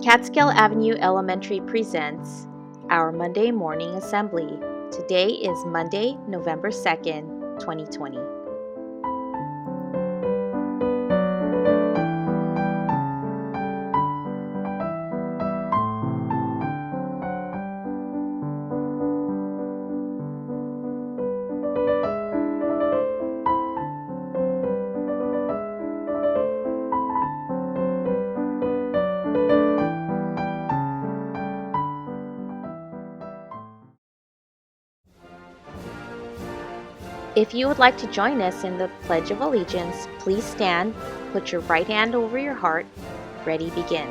Catskill Avenue Elementary presents our Monday morning assembly. Today is Monday, November 2nd, 2020. If you would like to join us in the Pledge of Allegiance, please stand, put your right hand over your heart. Ready, begin.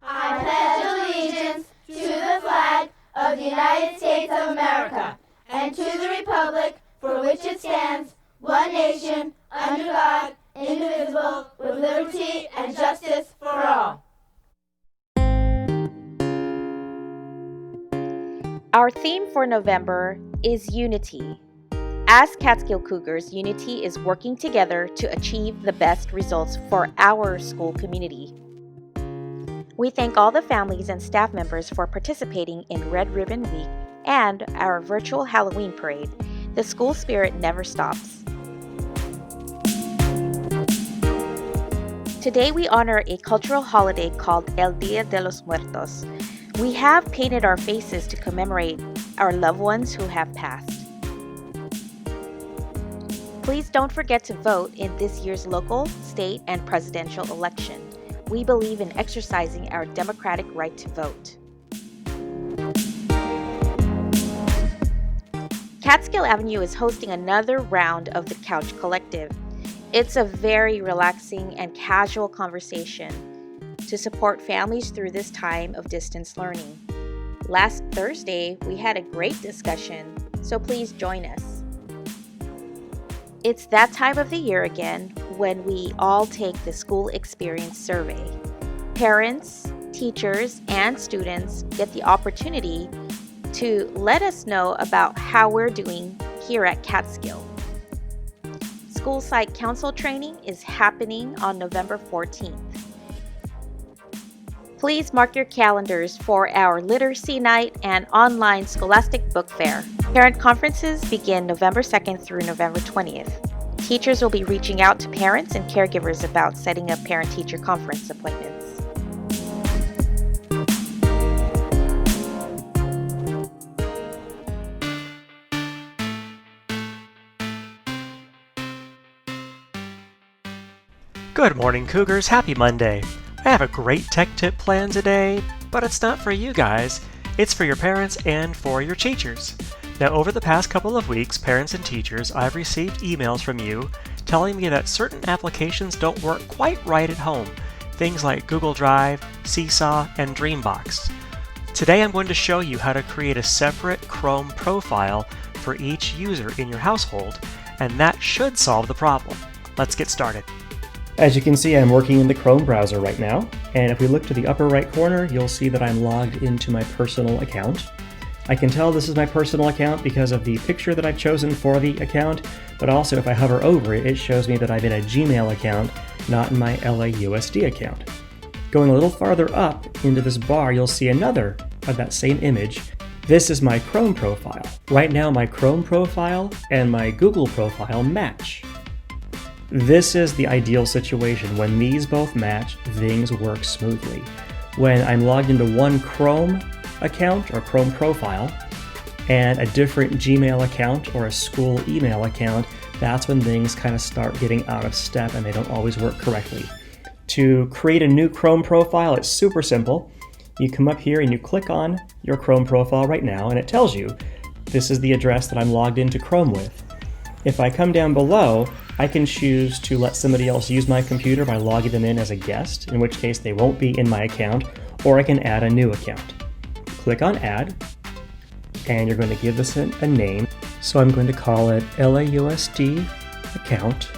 I pledge allegiance to the flag of the United States of America and to the republic for which it stands, one nation, under God, indivisible, with liberty and justice for all. Our theme for November is unity. As Catskill Cougars, unity is working together to achieve the best results for our school community. We thank all the families and staff members for participating in Red Ribbon Week and our virtual Halloween parade. The school spirit never stops. Today we honor a cultural holiday called El Día de los Muertos. We have painted our faces to commemorate our loved ones who have passed. Please don't forget to vote in this year's local, state, and presidential election. We believe in exercising our democratic right to vote. Catskill Avenue is hosting another round of the Couch Collective. It's a very relaxing and casual conversation to support families through this time of distance learning. Last Thursday, we had a great discussion, so please join us. It's that time of the year again when we all take the school experience survey. Parents, teachers, and students get the opportunity to let us know about how we're doing here at Catskill. School site council training is happening on November 14th. Please mark your calendars for our Literacy Night and online Scholastic Book Fair. Parent conferences begin November 2nd through November 20th. Teachers will be reaching out to parents and caregivers about setting up parent-teacher conference appointments. Good morning, Cougars. Happy Monday. I have a great tech tip planned today, but it's not for you guys. It's for your parents and for your teachers. Now, over the past couple of weeks, parents and teachers, I've received emails from you telling me that certain applications don't work quite right at home. Things like Google Drive, Seesaw, and Dreambox. Today I'm going to show you how to create a separate Chrome profile for each user in your household, and that should solve the problem. Let's get started. As you can see, I'm working in the Chrome browser right now, and if we look to the upper right corner, you'll see that I'm logged into my personal account. I can tell this is my personal account because of the picture that I've chosen for the account, but also if I hover over it, it shows me that I'm in a Gmail account, not in my LAUSD account. Going a little farther up into this bar, you'll see another of that same image. This is my Chrome profile. Right now, my Chrome profile and my Google profile match. This is the ideal situation. When these both match, things work smoothly. When I'm logged into one Chrome account or Chrome profile and a different Gmail account or a school email account, that's when things kind of start getting out of step and they don't always work correctly. To create a new Chrome profile, it's super simple. You come up here and you click on your Chrome profile right now, and it tells you this is the address that I'm logged into Chrome with. If I come down below, I can choose to let somebody else use my computer by logging them in as a guest, in which case they won't be in my account, or I can add a new account. Click on Add, and you're going to give this a name. So I'm going to call it LAUSD account.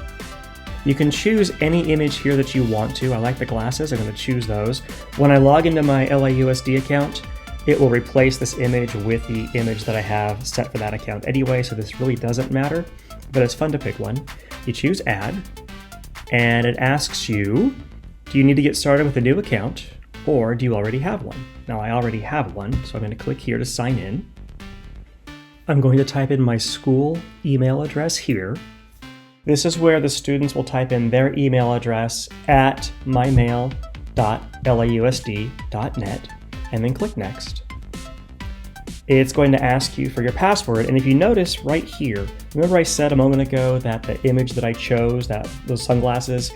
You can choose any image here that you want to. I like the glasses, I'm going to choose those. When I log into my LAUSD account, it will replace this image with the image that I have set for that account anyway, so this really doesn't matter, but it's fun to pick one. You choose Add, and it asks you, do you need to get started with a new account, or do you already have one? Now, I already have one, so I'm going to click here to sign in. I'm going to type in my school email address here. This is where the students will type in their email address at mymail.lausd.net and then click Next. It's going to ask you for your password, and if you notice right here, remember I said a moment ago that the image that I chose, those sunglasses,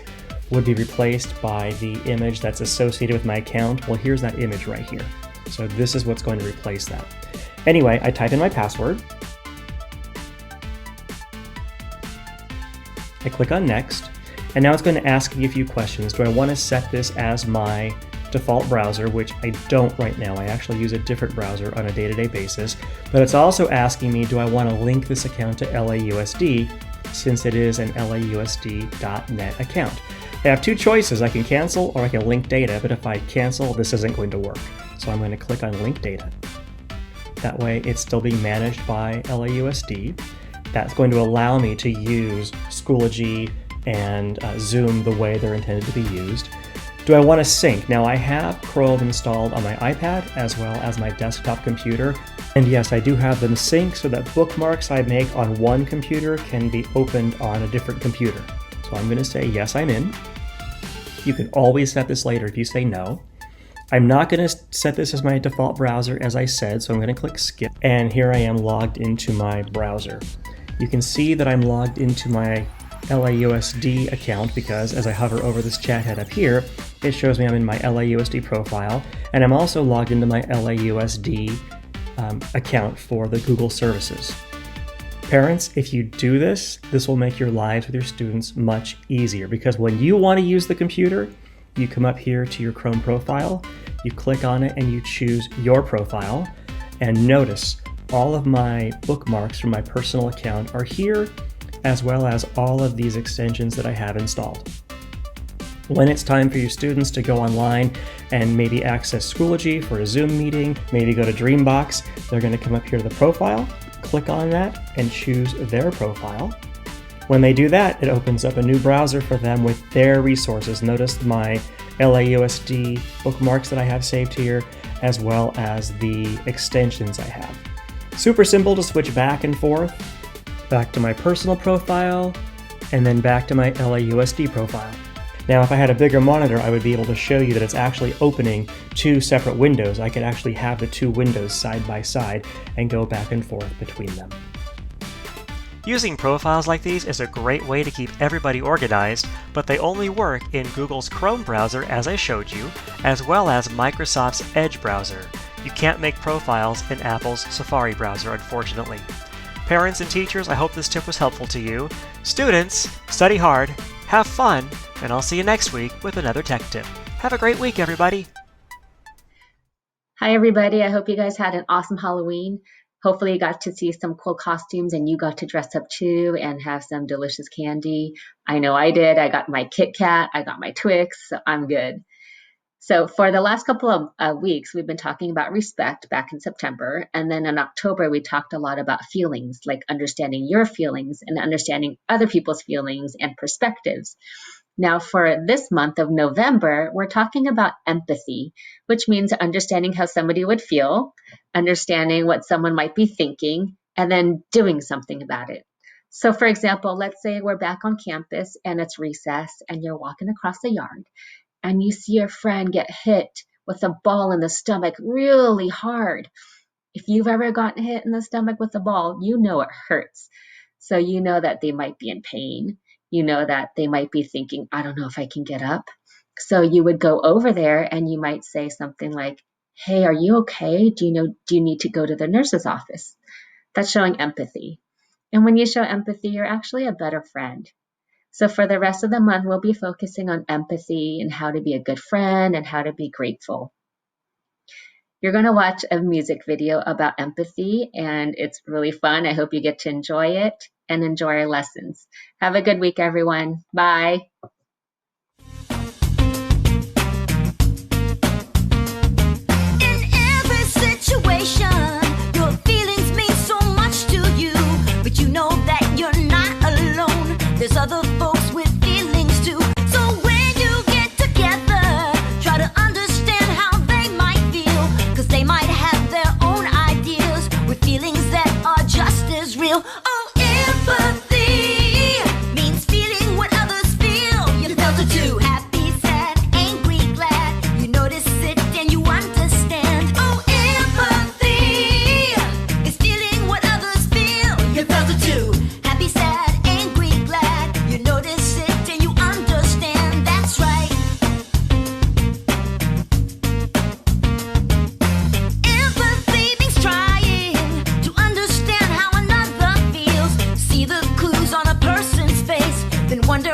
would be replaced by the image that's associated with my account? Well, here's that image right here. So this is what's going to replace that. Anyway, I type in my password. I click on Next, and now it's going to ask me a few questions. Do I want to set this as my default browser, which I don't right now. I actually use a different browser on a day-to-day basis. But it's also asking me, do I want to link this account to LAUSD, since it is an LAUSD.net account. I have two choices. I can cancel or I can link data, but if I cancel, this isn't going to work. So I'm going to click on Link Data. That way it's still being managed by LAUSD. That's going to allow me to use Schoology and Zoom the way they're intended to be used. Do I want to sync? Now I have Chrome installed on my iPad as well as my desktop computer. And yes, I do have them sync so that bookmarks I make on one computer can be opened on a different computer. So I'm going to say yes, I'm in. You can always set this later if you say no. I'm not going to set this as my default browser as I said, so I'm going to click skip. And here I am logged into my browser. You can see that I'm logged into my LAUSD account because as I hover over this chat head up here, it shows me I'm in my LAUSD profile, and I'm also logged into my LAUSD account for the Google services. Parents, if you do this, this will make your lives with your students much easier because when you want to use the computer, you come up here to your Chrome profile, you click on it and you choose your profile, and notice all of my bookmarks from my personal account are here, as well as all of these extensions that I have installed. When it's time for your students to go online and maybe access Schoology for a Zoom meeting, maybe go to Dreambox, they're going to come up here to the profile, click on that, and choose their profile. When they do that, it opens up a new browser for them with their resources. Notice my LAUSD bookmarks that I have saved here, as well as the extensions I have. Super simple to switch back and forth, back to my personal profile, and then back to my LAUSD profile. Now, if I had a bigger monitor, I would be able to show you that it's actually opening two separate windows. I could actually have the two windows side by side and go back and forth between them. Using profiles like these is a great way to keep everybody organized, but they only work in Google's Chrome browser as I showed you, as well as Microsoft's Edge browser. You can't make profiles in Apple's Safari browser, unfortunately. Parents and teachers, I hope this tip was helpful to you. Students, study hard, have fun, and I'll see you next week with another tech tip. Have a great week, everybody. Hi, everybody. I hope you guys had an awesome Halloween. Hopefully you got to see some cool costumes and you got to dress up too and have some delicious candy. I know I did. I got my Kit Kat. I got my Twix. So I'm good. So for the last couple of weeks, we've been talking about respect back in September. And then in October, we talked a lot about feelings, like understanding your feelings and understanding other people's feelings and perspectives. Now, for this month of November, we're talking about empathy, which means understanding how somebody would feel, understanding what someone might be thinking, and then doing something about it. So, for example, let's say we're back on campus and it's recess and you're walking across the yard and you see your friend get hit with a ball in the stomach really hard. If you've ever gotten hit in the stomach with a ball, you know it hurts. So you know that they might be in pain. You know that they might be thinking, I don't know if I can get up. So you would go over there and you might say something like, hey, are you okay? Do you need to go to the nurse's office? That's showing empathy. And when you show empathy, you're actually a better friend. So for the rest of the month, we'll be focusing on empathy and how to be a good friend and how to be grateful. You're going to watch a music video about empathy, and it's really fun. I hope you get to enjoy it and enjoy our lessons. Have a good week, everyone. Bye. In every situation, your feelings mean so much to you, but you know that you're not alone. There's other folks with feelings too. So when you get together, try to understand how they might feel, 'cause they might have their own ideas with feelings that are just as real. Oh, empathy means feeling what others feel. You felt it too. Happy, sad, angry, glad. You notice it and you understand. Oh, empathy is feeling what others feel. You felt it too. Happy, sad, angry, glad. You notice it and you understand. That's right. Empathy means trying to understand how another feels. See the clues on a person's face, then wonder